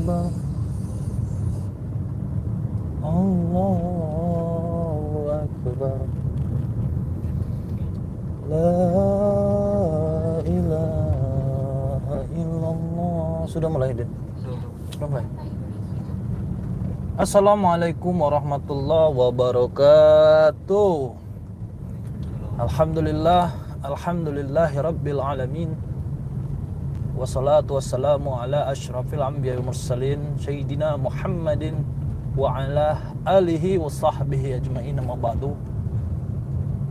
akbar. Allahu akbar. La ilaha illallah. Sudah mulai, Den? Sudah mulai. Assalamualaikum warahmatullahi wabarakatuh. Alhamdulillahi rabbil alamin. Wassalatu wassalamu ala asyrafil anbiya'i wal mursalin sayyidina Muhammadin wa ala alihi wa sahbihi ajma'in, amma ba'du.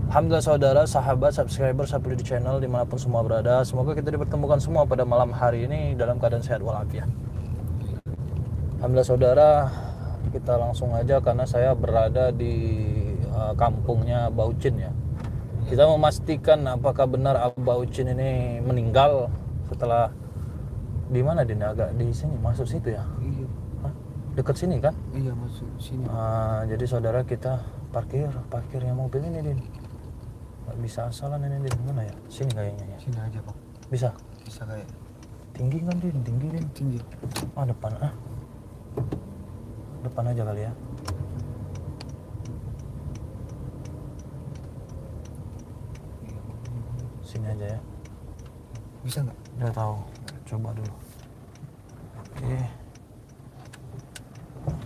Alhamdulillah saudara, sahabat, subscriber Sapri di channel dimanapun semua berada, semoga kita dipertemukan semua pada malam hari ini dalam keadaan sehat walafiat. Alhamdulillah saudara, kita langsung aja karena saya berada di kampungnya Baucin ya. Kita memastikan apakah benar Abah Ucin ini meninggal setelah di mana Din? Agak di sini, masuk situ ya? Iya. Hah? Dekat sini kan? Iya, masuk sini. Jadi saudara, kita parkirnya mobil ini Din. Nggak bisa asalan ini Din. Mana ya? Sini kayaknya ya. Sini aja, Pak. Bisa? Bisa kayak Tinggi kan Din? Tinggi Din. tinggi. Depan Depan aja kali ya. Sini aja ya. Bisa nggak? Udah tahu. Coba dulu. Oke.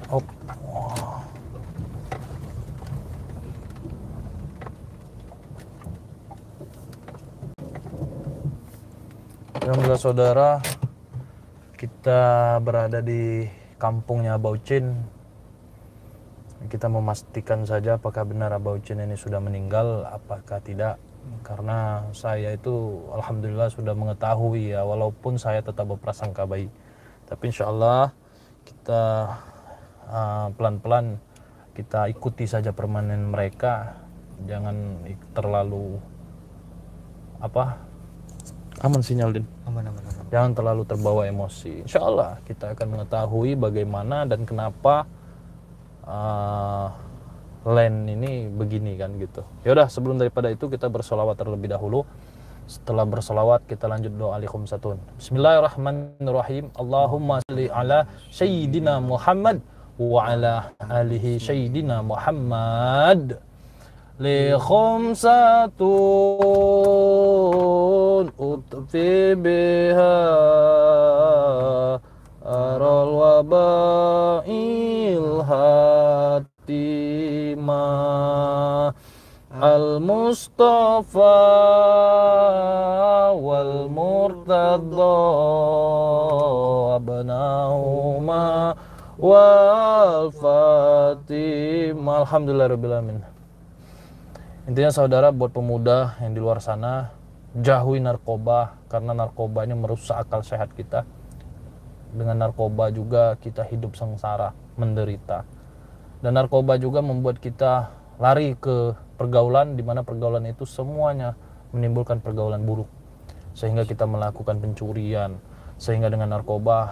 Op. Wah. Alhamdulillah saudara, kita berada di kampungnya Baucin. Kita memastikan saja apakah benar Baucin ini sudah meninggal, apakah tidak. Karena saya itu alhamdulillah sudah mengetahui ya, walaupun saya tetap berprasangka baik. Tapi insya Allah kita pelan-pelan kita ikuti saja permainan mereka. Jangan terlalu aman sinyal Din. Aman. Jangan terlalu terbawa emosi. Insya Allah kita akan mengetahui bagaimana dan kenapa land ini begini kan gitu. Yaudah, sebelum daripada itu kita bersolawat terlebih dahulu. Setelah bersolawat kita lanjut doa al-khumsatun. Bismillahirrahmanirrahim. Allahumma salli ala sayyidina Muhammad wa ala alihi sayyidina Muhammad. Li khumsatun utfi biha aral wabail hatima al-mustafa wal murtadha abnahuma wal fatima. Alhamdulillah rabbil alamin. Intinya saudara, buat pemuda yang di luar sana, jauhi narkoba, karena narkoba ini merusak akal sehat kita. Dengan narkoba juga kita hidup sengsara, menderita. Dan narkoba juga membuat kita lari ke pergaulan, di mana pergaulan itu semuanya menimbulkan pergaulan buruk. Sehingga kita melakukan pencurian, sehingga dengan narkoba,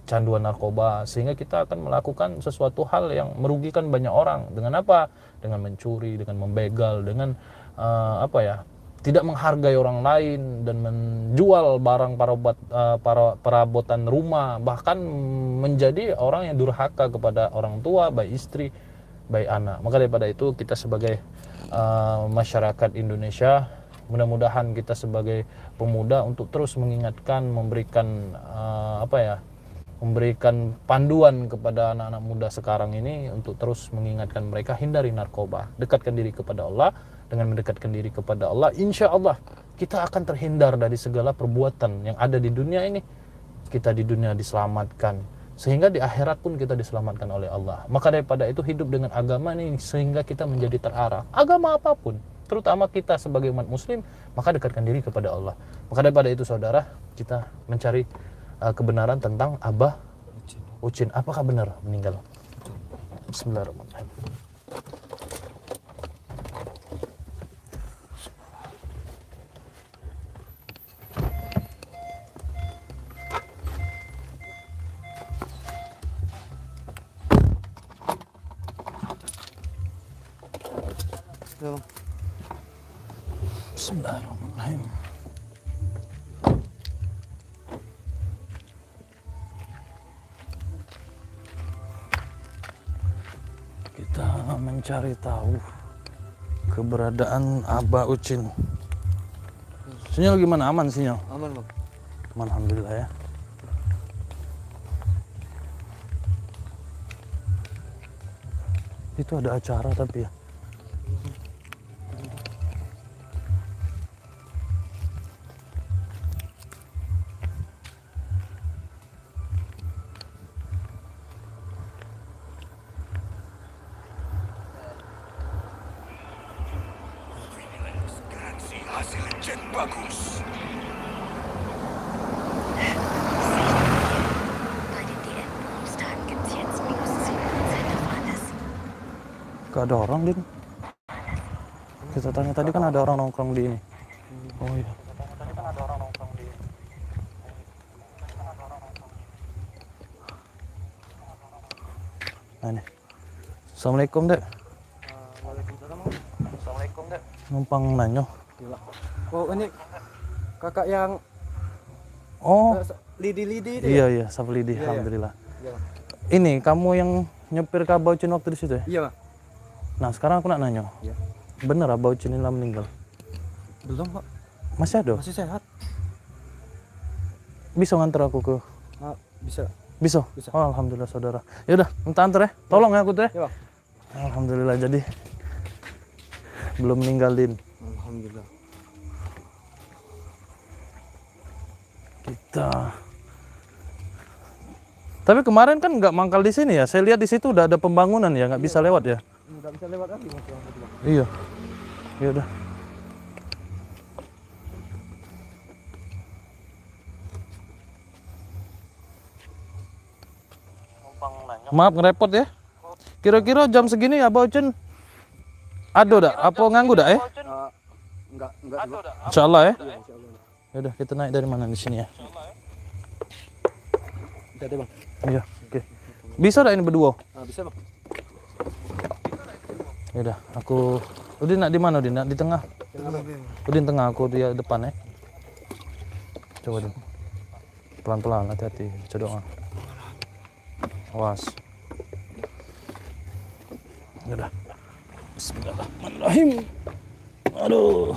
canduan narkoba, sehingga kita akan melakukan sesuatu hal yang merugikan banyak orang. Dengan apa? Dengan mencuri, dengan membegal, dengan tidak menghargai orang lain dan menjual barang perabotan rumah, bahkan menjadi orang yang durhaka kepada orang tua, baik istri, baik anak. Maka daripada itu kita sebagai masyarakat Indonesia, mudah-mudahan kita sebagai pemuda untuk terus mengingatkan, memberikan memberikan panduan kepada anak-anak muda sekarang ini untuk terus mengingatkan mereka hindari narkoba, dekatkan diri kepada Allah. Dengan mendekatkan diri kepada Allah, insya Allah kita akan terhindar dari segala perbuatan yang ada di dunia ini. Kita di dunia diselamatkan, sehingga di akhirat pun kita diselamatkan oleh Allah. Maka daripada itu hidup dengan agama ini sehingga kita menjadi terarah. Agama apapun, terutama kita sebagai umat muslim, maka dekatkan diri kepada Allah. Maka daripada itu saudara, kita mencari kebenaran tentang Abah Ucin. Apakah benar meninggal? Bismillahirrahmanirrahim. Bismillahirrahmanirrahim. mencari tahu keberadaan Abah Ucin. Sinyal gimana? Aman sinyal? Aman bang. Aman, alhamdulillah ya. Itu ada acara tapi ya. Hasil cek bagus. Bei den DM-Berufstagen gibt es jetzt minus 10% auf alles. Gak ada orang, Din. Kita tanya tadi kan ada orang nongkrong di ini. Oh iya. Nah ini. Assalamualaikum, Dek. Waalaikumsalam. Assalamualaikum, Dek. Numpang nanya. Gila. Oh ini kakak yang Oh, lidi-lidi itu iya ya? iya, Saflidi, Iya, iya. alhamdulillah. Iya. Ini kamu yang nyepir ke Abah Ucin waktu di situ ya? Iya bang. Nah, sekarang aku nak nanya. Iya. Bener Abah Ucin ini meninggal? Belum pak. Masih ada? Masih sehat. Bisa nganter aku ke? Ah, bisa. Bisa? Bisa. Oh, alhamdulillah saudara. Ya udah, minta antar ya. Tolong ya aku tuh ya. Iya bang. Alhamdulillah jadi belum meninggalin Alhamdulillah. kita. Tapi kemarin kan nggak mangkal di sini ya. Saya lihat di situ udah ada pembangunan ya, nggak bisa lewat ya. Nggak bisa lewat lagi mas bang. Iya. Ya udah. Maaf ngerepot ya. Kira-kira jam segini Abah Ucin ada dak? Apa nganggu dak ya? Enggak juga. Insyaallah ya. Iya, insyaallah. Ya udah kita naik dari mana di sini ya? Bisa deh bang. Iya, oke. Bisa dak ini berdua? Ah, bisa bang. Ya udah, aku Udin nak di mana Udin? Nak di tengah? Udin tengah, aku di depan ya. Coba Udin. Pelan-pelan, hati-hati. Baca doa. Awas. Ya udah. Bismillahirrahmanirrahim. Aduh.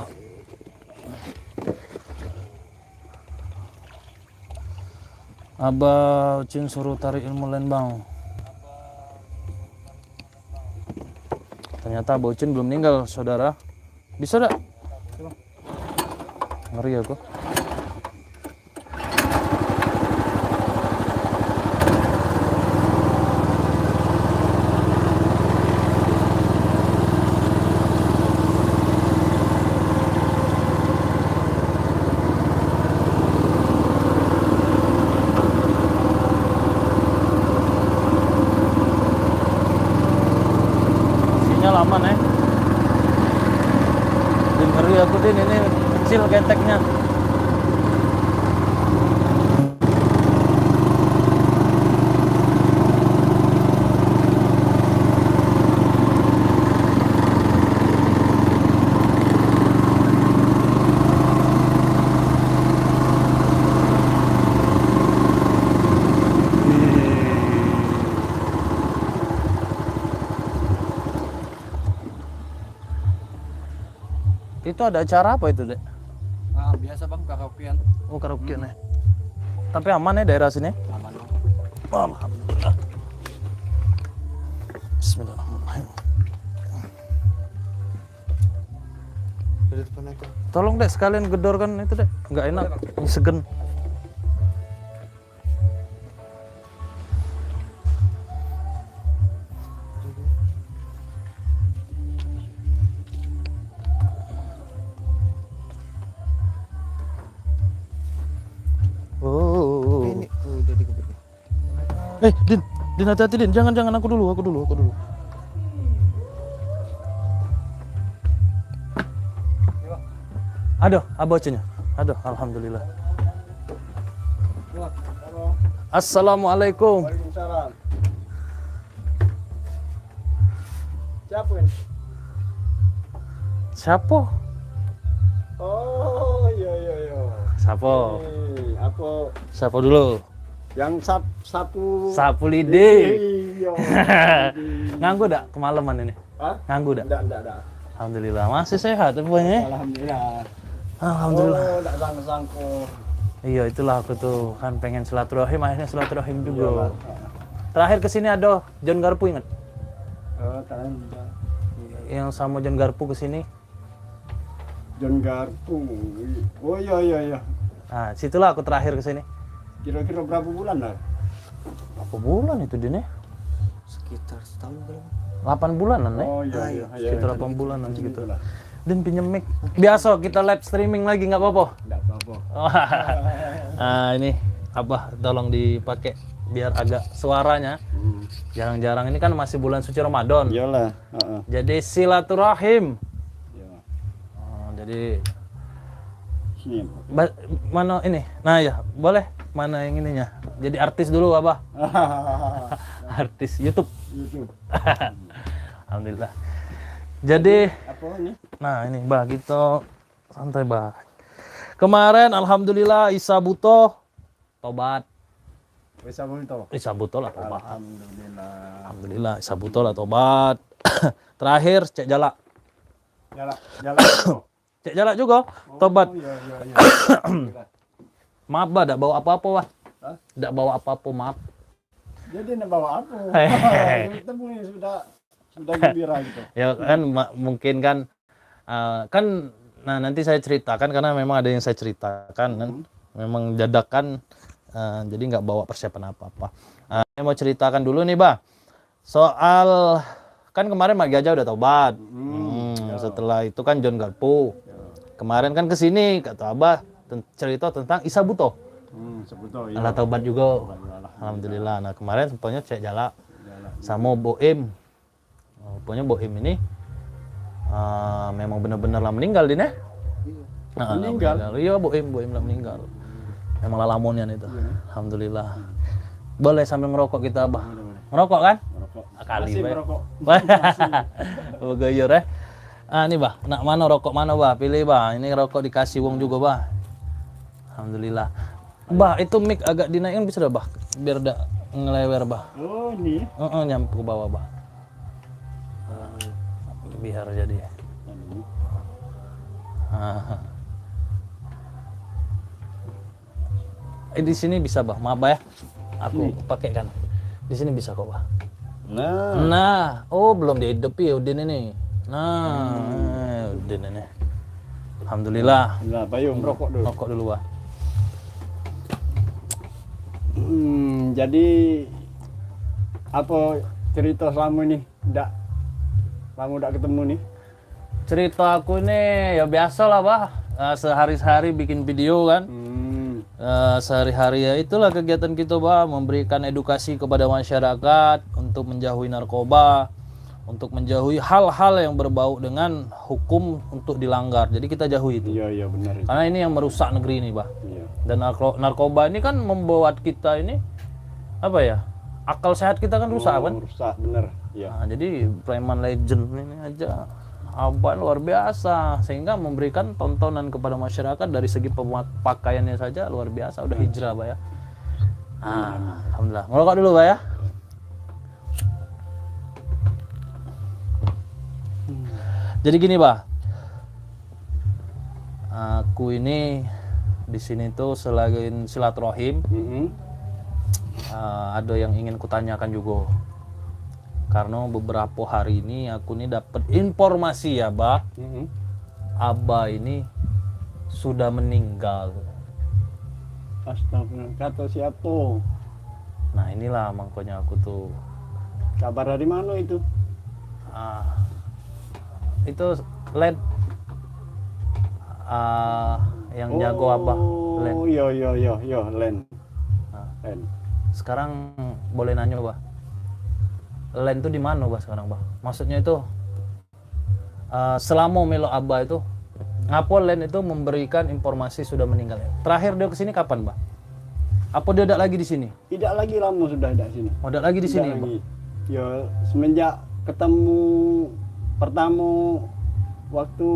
Abah Ucin suruh tarik ilmu Lembang. Ternyata Abah Ucin belum meninggal, saudara. Bisa dak? Ngeri aku. Sinyal aman ya. Din, ngeri aku Din, ini kecil keteknya. Itu ada acara apa itu, Dek? Ah, biasa bang karaokean. Oh, karaokean ya. Tapi aman ya daerah sini? Aman bang. Alhamdulillah. Bismillahirrahmanirrahim. Dari depan itu. Tolong Dek sekalian gedorkan itu Dek. Nggak enak, ini segen. Oh. Ini udah dikebut. Din, Din hati-hati Din. Jangan aku dulu. Aduh, Abah Ucinnya. Aduh, alhamdulillah. Assalamualaikum. Waalaikumsalam. Siapa ini? Siapa? Oh iya. Siapa? Apa Siapa dulu? yang sapu Sapu lidi. Iya. Nganggu dak kemalaman ini? Hah? Nganggu dah? Enggak. Alhamdulillah, masih sehat pokoknya. Alhamdulillah. Alhamdulillah. Oh, enggak sangka-sangka. Iya, itulah aku tuh kan pengen silaturahim, akhirnya silaturahim Iya, juga. Pak. Terakhir kesini ada John Garpu, ingat? Oh, tahu. Yang sama John Garpu kesini. John Garpu. Oh iya. Nah, situlah aku terakhir kesini. Kira-kira berapa bulan lah? Berapa bulan itu Din ya? Sekitar setahun berapa? 8 bulanan nih. Oh iya. Sekitar 8 bulanan gitu. lah. Dan pinjem mic. Biasa kita live streaming lagi nggak apa-apa. Enggak apa-apa. Nah, ini Abah tolong dipakai biar agak suaranya. Jarang-jarang ini kan masih bulan suci Ramadan. Iyalah, heeh. Jadi silaturahim. Iya. Oh, jadi Sini. mana ini? Nah ya, boleh. Mana yang ininya? Jadi artis dulu Abah. Artis YouTube. YouTube. Alhamdulillah. Jadi, Apa ini? nah ini Bah, kita santai Bah. Kemarin Alhamdulillah Isa Buto tobat. Bisa begitu. Isa Buto lah tobat. Alhamdulillah. Alhamdulillah Isa Buto lah tobat. Terakhir Cek Jalak. Jalan. Cek Jalak juga tobat. Iya. Maaf Bah, tidak bawa apa-apa Bah. Hah? Tidak bawa apa-apa, maaf. Jadi nak bawa apa? Hehehe. Ketemu ini sudah gembira gitu. Ya kan mungkin kan nah nanti saya ceritakan karena memang ada yang saya ceritakan kan. Memang dadakan jadi nggak bawa persiapan apa-apa. Saya mau ceritakan dulu nih Bah. Soal kan kemarin Mak Gajah udah tobat. Setelah itu kan John Garpu. Kemarin kan kesini kata Abah cerita tentang Isa Buto. Sebetulnya. Allah tobat juga. Alhamdulillah. Nah kemarin sempatnya Cek Jalak sama Boim. Pokoknya Boim ini memang benar-benar lah meninggal Din ya? Meninggal? Iya Boim lah meninggal. Memang lah lamonian itu. Alhamdulillah. Boleh sambil ngerokok kita Abah. Ngerokok kan? Merokok. Kali Masih baik. merokok. Begayur ya. Ini Bah, nak mana rokok mana Bah? Pilih Bah. Ini rokok dikasih wong juga Bah. Alhamdulillah. Bah, itu mic agak dinaikin bisa dah Bah, biar dak ngelewer Bah. Oh ini. Nyampe ke bawah Bah. Biar jadi. Di sini bisa Bah, maaf Bah ya. Aku pakai kan. Di sini bisa kok Bah. Nah, oh belum dihidupi ya Udin ini. Nah, Udin ini. Alhamdulillah. Nah, Bayu merokok dulu. Rokok dulu Bah. Jadi apa cerita selama ini? Lama udah ketemu nih. Cerita aku ini ya biasa lah Bah. Sehari-hari bikin video kan. Sehari-hari ya itulah kegiatan kita Bah, memberikan edukasi kepada masyarakat untuk menjauhi narkoba, untuk menjauhi hal-hal yang berbau dengan hukum untuk dilanggar. Jadi kita jauhi itu. Iya benar. Karena ini yang merusak negeri ini Bah. Iya. Dan narkoba ini kan membuat kita ini apa ya? Akal sehat kita kan rusak kan? Rusak bener. Iya. Nah, jadi preman legend ini aja apa luar biasa sehingga memberikan tontonan kepada masyarakat dari segi pakaiannya saja luar biasa udah hijrah Bah ya. Alhamdulillah. Ngerokok dulu Bah ya. Jadi gini Bah. Aku ini di sini tuh selain silaturahim ada yang ingin kutanyakan juga. Karena beberapa hari ini aku ini dapat informasi ya Bah, Abah ini sudah meninggal. Astagfirullah, kata siapa? Nah inilah makanya aku tuh. Kabar dari mana itu? Itu Len yang jago Abah. Len. Oh iya Len. Len. Sekarang boleh nanya Bah, Len itu di mana Bah sekarang Bah? Maksudnya itu selama Melo Abah itu ngapa Len itu memberikan informasi sudah meninggal? Terakhir dia kesini kapan Bah? Apa dia tidak lagi di sini? Tidak lagi lama sudah ada sini. Oh, tidak lagi di sini Tidak Bah? lagi. Ya semenjak ketemu pertama waktu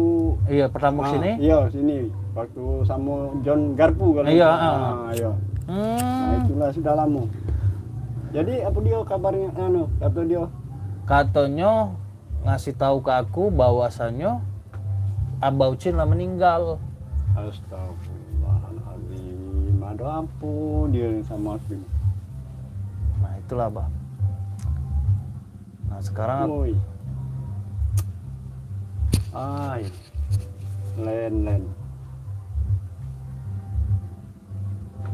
Pertama kesini? Iya sini waktu sama John Garpu kalau Iya, iya. Nah itulah sudah lama. Jadi apa dia kabarnya kata dia? Katanya ngasih tahu ke aku bahwasannya Abah Ucin lah meninggal. Astagfirullahaladzim. Aduh ampun dia sama aku. Nah itulah Bah. Nah sekarang Woi. Ay. Len.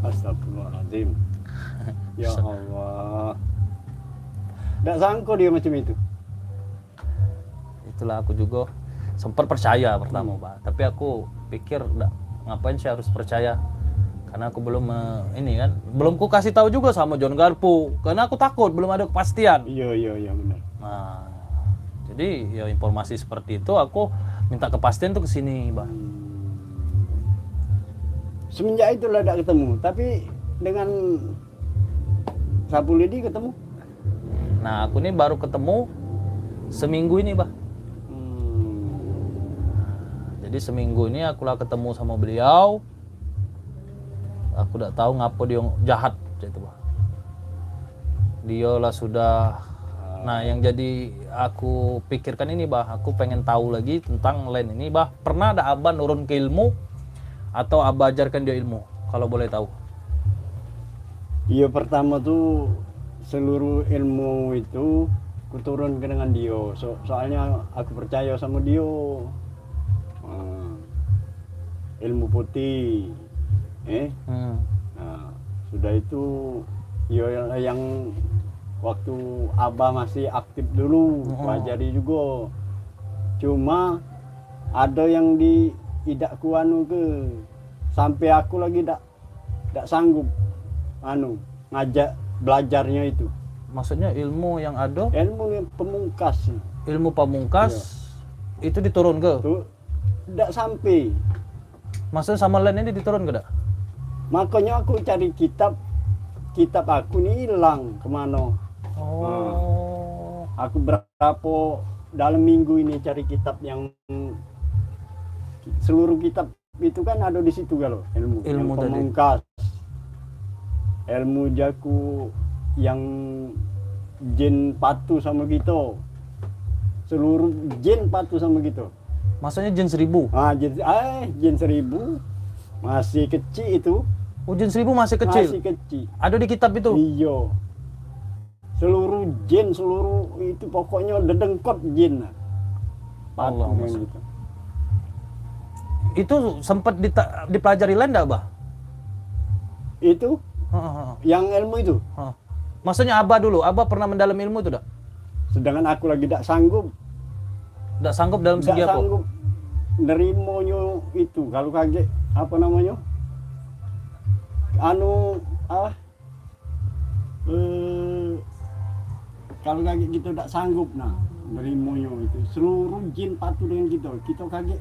Astagfirullahaladzim. Ya Allah. Nggak sangka dia macam itu. itulah aku juga sempat percaya pertama Bah. Tapi aku pikir ngapain sih harus percaya, karena aku belum ini kan belum ku kasih tahu juga sama John Garpu karena aku takut belum ada kepastian. Iya benar. Nah, jadi ya informasi seperti itu aku minta kepastian tuh ke sini, Bah. Semenjak itulah tidak ketemu, tapi dengan Sapu Lidi ketemu. Nah, aku ini baru ketemu seminggu ini, Bah. Jadi seminggu ini aku lah ketemu sama beliau. Aku tidak tahu ngapa dia jahat gitu, Bah. Dia lah sudah. Nah, yang jadi aku pikirkan ini, Bah, aku pengen tahu lagi tentang Len ini, Bah. Pernah ada Abah nurun ke ilmu atau Abah ajarkan dia ilmu, kalau boleh tahu? Iya, pertama tuh seluruh ilmu itu kuturunkan dengan dia. Soalnya aku percaya sama dia. Ilmu putih. Nah, sudah itu yang waktu Abah masih aktif dulu, pelajari juga. Cuma ada yang tidak kuanu ke, sampai aku lagi tidak sanggup ngajak belajarnya itu. Maksudnya ilmu yang ada? Ilmu pamungkas. Ilmu pamungkas itu diturun ke? Tuh tidak sampai. Maksudnya sama Len ini diturun ke dak? Makanya aku cari kitab aku nih hilang kemana. Aku berapa dalam minggu ini cari kitab yang seluruh kitab itu kan ada di situ kalau ilmu yang pamungkas, ilmu jaku yang jin patuh sama kita, seluruh jin patuh sama kita. Maksudnya jin 1000? Jin 1000 masih kecil itu. Oh, jin 1000 masih kecil? Masih kecil. Ada di kitab itu? Iya. Seluruh jin, seluruh itu pokoknya dedengkot jin. Allah gitu. Itu sempat dipelajari Len enggak, Bah? Itu? Yang ilmu itu? Maksudnya Abah dulu, Abah pernah mendalam ilmu itu enggak? Sedangkan aku lagi tidak sanggup. Tidak sanggup dalam segi apa? Tidak sanggup nerimonyo itu. Kalau kaget apa namanya? Kalau kaget kita tidak sanggup nerimonyo itu. Seluruh jin patuh dengan kita. Kita kaget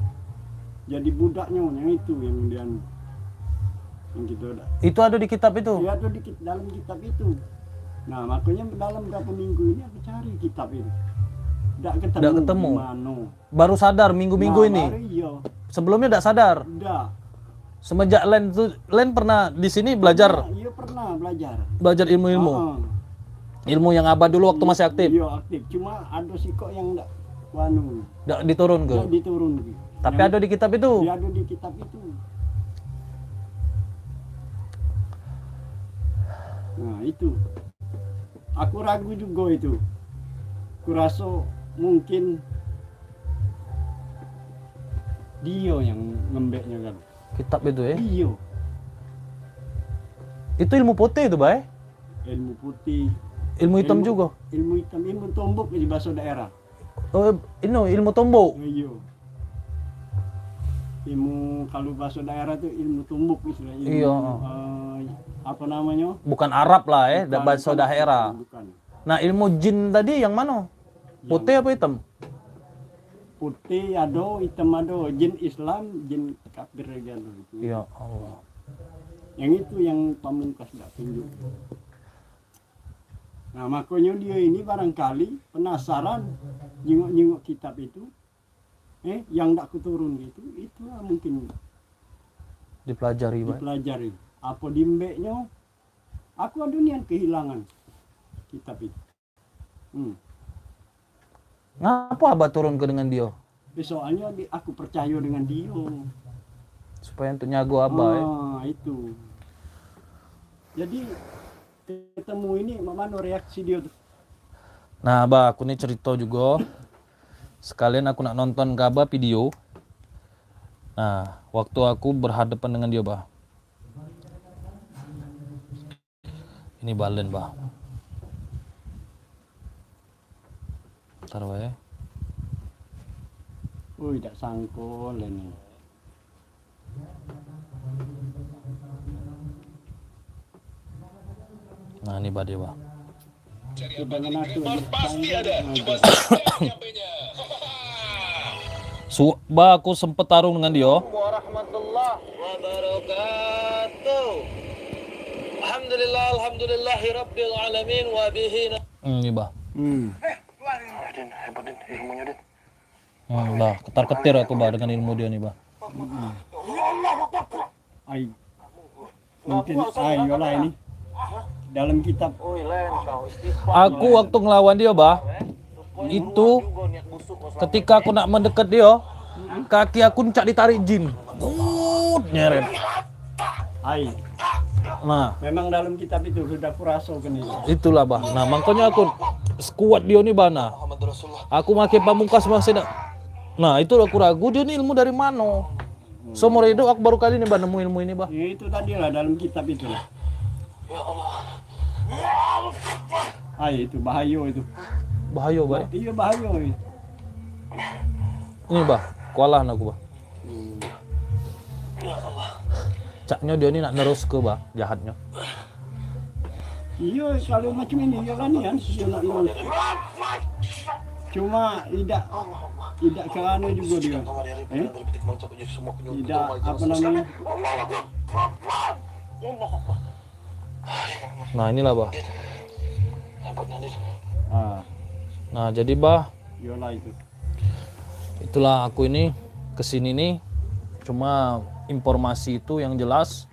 jadi budaknya yang itu yang kita ada. Itu ada di kitab itu? Iya, ada di dalam kitab itu. Nah, makanya dalam berapa minggu ini aku cari kitab itu. Tidak ketemu. Baru sadar minggu-minggu ini? Baru iya. Sebelumnya tidak sadar? Tidak. Semenjak Len pernah di sini belajar? Iya, pernah belajar. Belajar ilmu-ilmu? Ilmu yang Abah dulu waktu masih aktif? Iya, aktif. Cuma ada kok yang tidak diturun ke? Tidak diturun ke. Tapi ada di kitab itu? Iya, ada di kitab itu. Nah, itu. Aku ragu juga itu. Kurasa mungkin dia yang ngembeknya kan. Kitab itu ya? Iya. Itu ilmu putih itu, Bay? Ilmu putih. Ilmu hitam juga? Ilmu hitam, ilmu tombok di bahasa daerah. Oh, ini ilmu tombok? Iya. Ilmu kalau bahasa daerah itu ilmu tombok istilahnya. Iya. Apa namanya? Bukan Arab lah ya, bahasa daerah. Bukan. Nah, ilmu jin tadi yang mana? Putih apa hitam? Putih ada, hitam ada. Jin Islam, jin kafir gitu. Ya Allah. Yang itu yang pamungkas tidak tunjuk. Nah, makanya dia ini barangkali penasaran nyengok kitab itu. Yang tidak kuturun gitu, itulah mungkin dipelajari, Pak. Dipelajari. Apa dimbeknya? Aku ada niat kehilangan kitab itu. Ngapa abah turun ke dengan dia? Soalnya aku percaya dengan dia. Supaya untuk nyago abah ya. Itu. Jadi ketemu ini mana reaksi dia tuh? Nah abah, aku nih cerita juga. Sekalian aku nak nonton ke abah video. Nah, waktu aku berhadapan dengan dia, bah. Ini balen, bah. Bentar, ya. Wih, tak sangkul ini. Nah, ini bah dia, bah. Dengan aku pasti ada. Bah, aku sempet tarung dengan dia. Warahmatullahi wabarakatuh. Alhamdulillah, alhamdulillahi rabbil alamin wa bihi. Ini bah. Ilmunya, Din. Bah, ketar-ketir aku bah dengan ilmu dia nih, bah. Ay. Mungkin ayolah ini. Dalam kitab. Aku waktu ngelawan dia, bah, itu ketika aku nak mendekat dia, kaki aku cak ditarik jin. Nyeret. Ay. Nah, Memang dalam kitab itu sudah kurasa kan ini. itulah bah. Nah, makanya aku sekuat dia nih bana. Aku makai pamungkas masih nak. Nah, itu aku ragu dia nih ilmu dari mana. Seumur hidup aku baru kali ini bah nemu ilmu ini bah. Ya, itu tadi lah dalam kitab itu lah. Ay, itu bahaya itu. Bahaya bah. Iya bahaya itu. Ini bah, kualahan aku bah. Caknya dia ini nak nerus ke bah, jahatnya. Iya, kalau macam ini ya kan ya, dia nak lulus. Cuma tidak ke anu juga dia. Tidak apa namanya? Nah, inilah bah. Nah, jadi bah, Iyalah itu. itulah aku ini kesini nih. Cuma informasi itu yang jelas,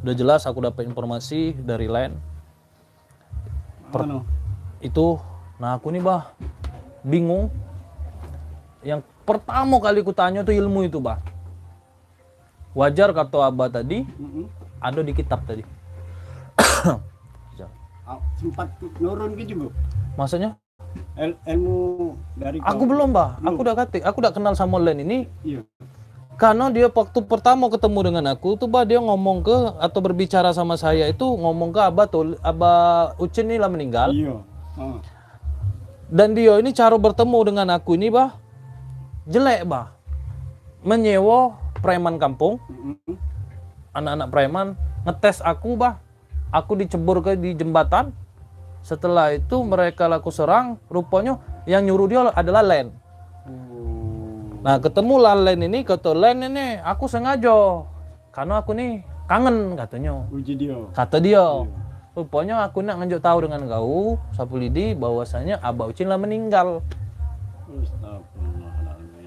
udah jelas aku dapat informasi dari LAN. Itu, nah aku nih bah bingung. Yang pertama kali ku tanya tuh ilmu itu bah. Wajar kata abah tadi, ada di kitab tadi. Sempat nurun ke juga. Maksudnya? Ilmu dari Aku belum bah, aku udah kenal sama LAN ini. Iya. Karena dia waktu pertama ketemu dengan aku tuh bah, dia ngomong ke atau berbicara sama saya itu ngomong ke abah tuh, abah Ucin ini lah meninggal. Iya. Dan dia ini cara bertemu dengan aku ini bah jelek bah, menyewa preman kampung, anak-anak preman ngetes aku bah, aku dicebur di jembatan. Setelah itu mereka laku serang, rupanya yang nyuruh dia adalah LAN. Nah ketemu LAN ini, kata LAN ini aku sengaja karena aku nih kangen katanya. Uji dia. Kata dia, rupanya aku nak nganjuk tahu dengan kau Sapulidi bahwasanya Abah Ucin lah meninggal.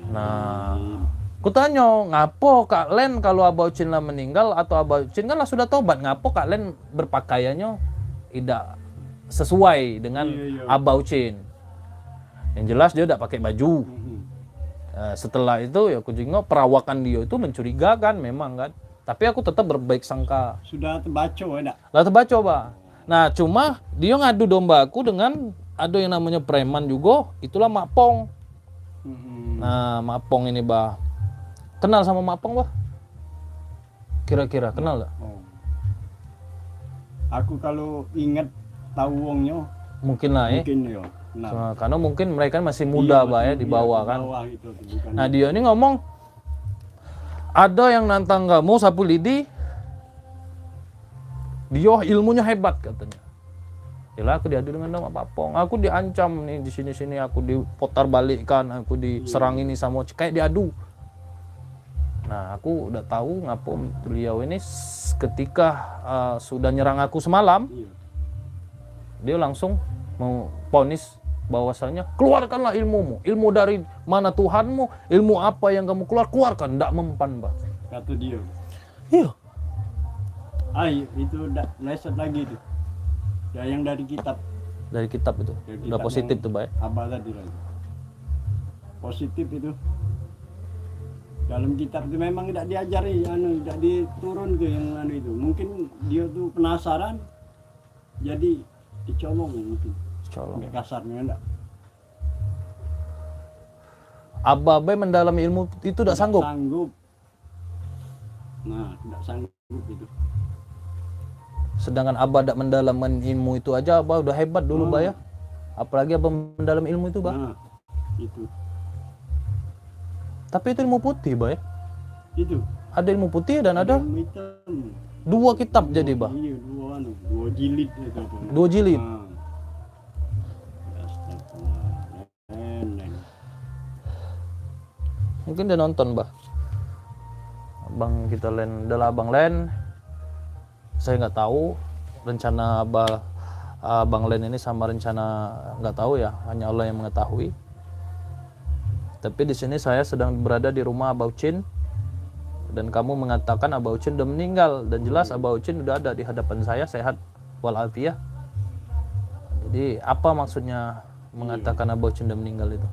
Nah, aku tanya, ngapo Kak Len kalau Abah Ucin lah meninggal atau Abah Ucin kan lah sudah tobat, ngapo Kak Len berpakaiannya tidak sesuai dengan Abah Ucin? Yang jelas dia tidak pakai baju. Setelah itu ya aku jengok perawakan dia itu mencurigakan memang kan. Tapi aku tetap berbaik sangka. Sudah terbaca ya? Lah terbaca, Pak. Nah, cuma dia ngadu domba aku dengan ada yang namanya preman juga, itulah Mak Pong. Nah, Mak Pong ini, Bah. Kenal sama Mak Pong, Bah? Kira-kira kenal enggak? Aku kalau ingat tahu wongnya Mungkin lah ya. mungkin ya. Nah, karena mungkin mereka masih muda, Bah ya, di bawah kan. Itu, bukan. Nah, dia ini ngomong ada yang nantang kamu Sapulidi. Dia ilmunya hebat katanya. Yalah aku diadu dengan nama Papong. Aku diancam nih di sini-sini, aku diputar balikkan, aku diserang ini sama kayak diadu. Nah, aku udah tahu ngapa beliau ini ketika sudah nyerang aku semalam. Dia langsung mau ponis bahwasanya keluarkanlah ilmumu, ilmu dari mana Tuhanmu, ilmu apa yang kamu keluarkan, tidak mempan, Mbak. Kata dia. Iya. Itu udah leset lagi itu. Ya yang dari kitab. Dari kitab itu. Dari Udah kitab positif yang tuh, Mbak. Abah tadi lagi. positif itu. Dalam kitab itu memang tidak diajari, tidak diturun ke yang itu. Mungkin dia tuh penasaran, jadi dicolong mungkin. Colong. Nggak kasarnya enggak. Abai mendalami ilmu itu tidak sanggup. Sanggup. Nah, tidak sanggup itu. Sedangkan Abah tidak mendalami ilmu itu aja, Abah udah hebat dulu, Bah ya. Apalagi Abah mendalam ilmu itu, Bah. Nah, itu. Tapi itu ilmu putih, Bah ya. Itu. Ada ilmu putih dan ada Ilmu hitam. 2 kitab jadi, Bah. Iya, 2 jilid itu apa. 2 jilid. Nah. Astagfirullah. Lain. Mungkin dia nonton, Bah. Abang kita Len, adalah Abang Len. Saya nggak tahu rencana Abang Len ini sama rencana nggak tahu ya, hanya Allah yang mengetahui. Tapi di sini saya sedang berada di rumah Abah Ucin dan kamu mengatakan Abah Ucin udah meninggal dan jelas Abah Ucin udah ada di hadapan saya sehat walafiat. Jadi apa maksudnya mengatakan Abah Ucin udah meninggal itu?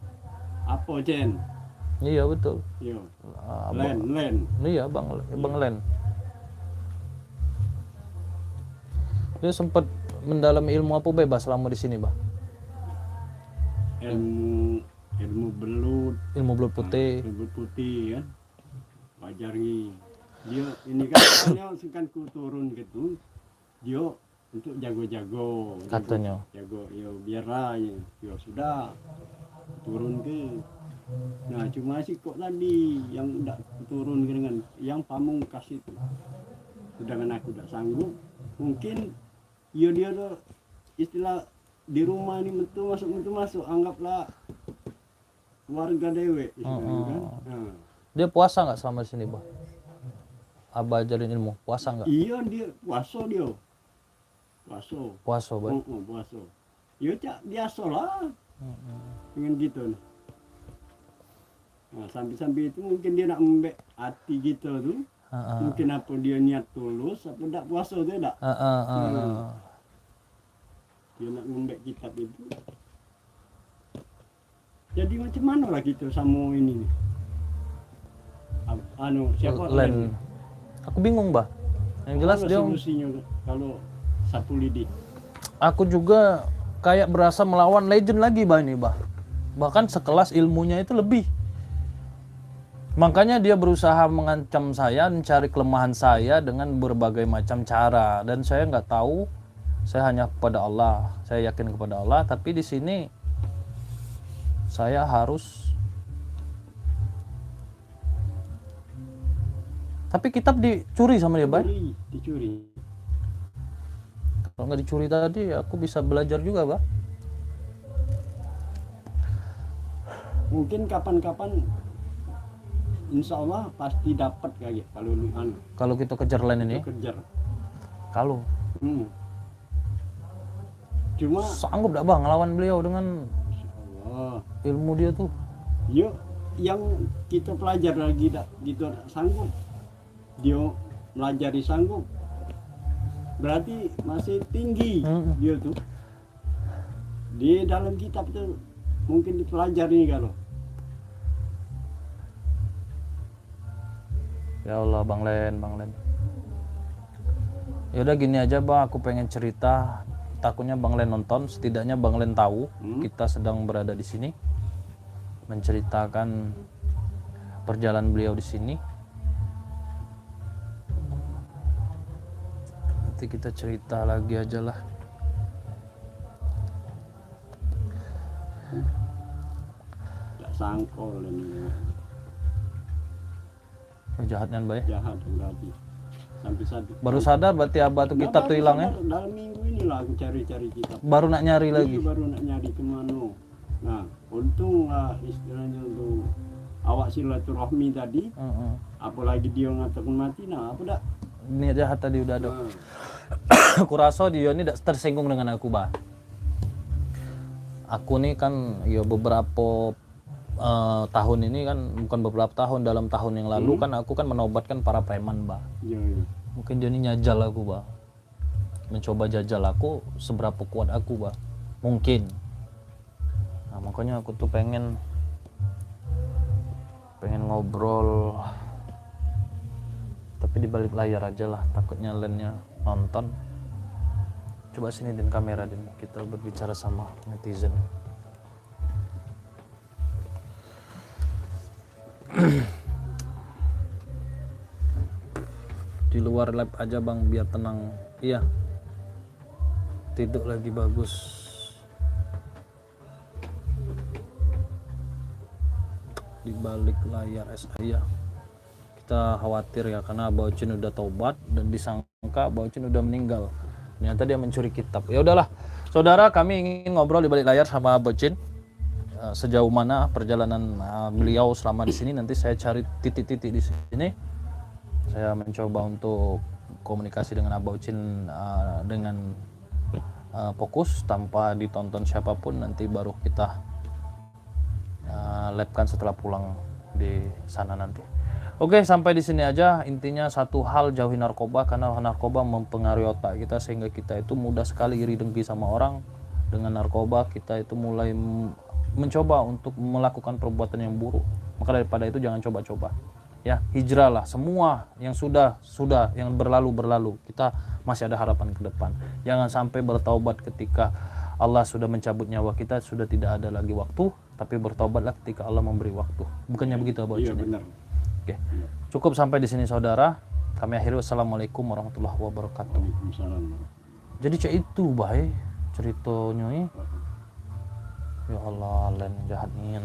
Apa, Jen? Iya betul. Iya. Abang- Len. Iya Bang Len. Dia sempat mendalami ilmu apa bebas selama di sini, Bah? Ilmu belut. Ilmu belut putih. Belut putih kan. Wajari. Dia ini kan soalnya sekan ku turun gitu. Dia untuk jago-jago. Katanya. Jago, ya biarlah ya sudah turun ke. Nah cuma sih kok tadi yang tidak turun dengan yang pamung kasih itu. Sedangkan aku tidak sanggup. Mungkin ya dia tuh istilah di rumah ini betul masuk anggaplah warga dewe istilahnya kan. Nah. Dia puasa nggak selama di sini, Bah? Abah ajarin ilmu, puasa nggak? Iya dia puasa dia. Puasa, Bah. Puasa. Ya cak biasa lah. Dengan gitu. Nah, sampai itu mungkin dia nak membek hati gitu tuh. Mungkin apa dia niat tulus apa tak puasa tu tak? Dia nak membek kitab itu. Jadi macam mana lah kita sama ini nih? Siapa Len. Aku bingung, Bah. Yang jelas Apa dia solusinya kalau satu lidi. aku juga kayak berasa melawan legend lagi, Bah ini, Bah. Bahkan sekelas ilmunya itu lebih. Makanya dia berusaha mengancam saya, mencari kelemahan saya dengan berbagai macam cara dan saya nggak tahu. Saya hanya kepada Allah. Saya yakin kepada Allah, tapi di sini saya harus. Tapi kitab dicuri sama dia, Bah. Dicuri. Kalau nggak dicuri tadi, aku bisa belajar juga, Bah. Mungkin kapan-kapan insya Allah pasti dapat kayak kalau lu Kalau kita kejar Len ini, kejar. kalau Cuma sanggup dah, Bang, ngelawan beliau dengan Allah. ilmu dia tuh. Yuk, yang kita pelajar lagi tak gitu sanggup. Dia melajari sanggup. Berarti masih tinggi dia tuh. Di dalam kitab tuh mungkin dipelajari kalau. Ya Allah, Bang Len. Ya udah gini aja, Bang, aku pengen cerita. Takutnya Bang Len nonton, setidaknya Bang Len tahu kita sedang berada di sini menceritakan perjalanan beliau di sini. Nanti kita cerita lagi aja lah. Tak sangkol ini. Jahatnya, Mbak ya. Jahat berarti. Sampai Baru sadar berarti Abah tuh kitab tuh hilang ya. Dalam minggu inilah aku cari-cari kitab. Baru nak nyari lagi. Baru nak nyari kemana. Nah, untung lah istilahnya untuk awak silaturahmi tadi. Apalagi dia ngatakan mati, nah apa dak? Ini jahat tadi udah ada. Nah, Aku rasa dia ini tidak tersinggung dengan aku, Bah. Aku nih kan ya beberapa tahun ini kan, bukan beberapa tahun, dalam tahun yang lalu kan aku kan menobatkan para preman, Bah. iya. Mungkin dia ini nyajal aku, Bah. Mencoba jajal aku seberapa kuat aku, Bah. Mungkin. Nah, makanya aku tuh pengen pengen ngobrol tapi di balik layar aja lah, takutnya Lennya nonton. Coba sini din kamera din, kita berbicara sama netizen. Di luar lab aja bang biar tenang. Iya, tidur lagi bagus. Di balik layar saya kita khawatir ya, karena Baucin udah taubat dan disangka Baucin udah meninggal, ternyata dia mencuri kitab. Ya udahlah saudara, kami ingin ngobrol di balik layar sama Baucin. Sejauh mana perjalanan beliau selama di sini, nanti saya cari titik-titik di sini. Saya mencoba untuk komunikasi dengan Baucin dengan fokus tanpa ditonton siapapun, nanti baru kita labkan setelah pulang di sana nanti. Oke, sampai di sini aja. Intinya satu hal, jauhi narkoba, karena narkoba mempengaruhi otak kita sehingga kita itu mudah sekali iri dengki sama orang. Dengan narkoba kita itu mulai mencoba untuk melakukan perbuatan yang buruk. Maka daripada itu jangan coba-coba. Ya, hijrah lah. Semua yang sudah yang berlalu. Kita masih ada harapan ke depan. Jangan sampai bertaubat ketika Allah sudah mencabut nyawa kita, sudah tidak ada lagi waktu, tapi bertaubatlah ketika Allah memberi waktu. Bukannya begitu, Abah? Iya benar. Oke. Cukup sampai di sini saudara. Kami akhiri, wassalamualaikum warahmatullahi wabarakatuh. Waalaikumsalam. Jadi cek itu baik ceritanya. Ya Allah, Len jahat nih.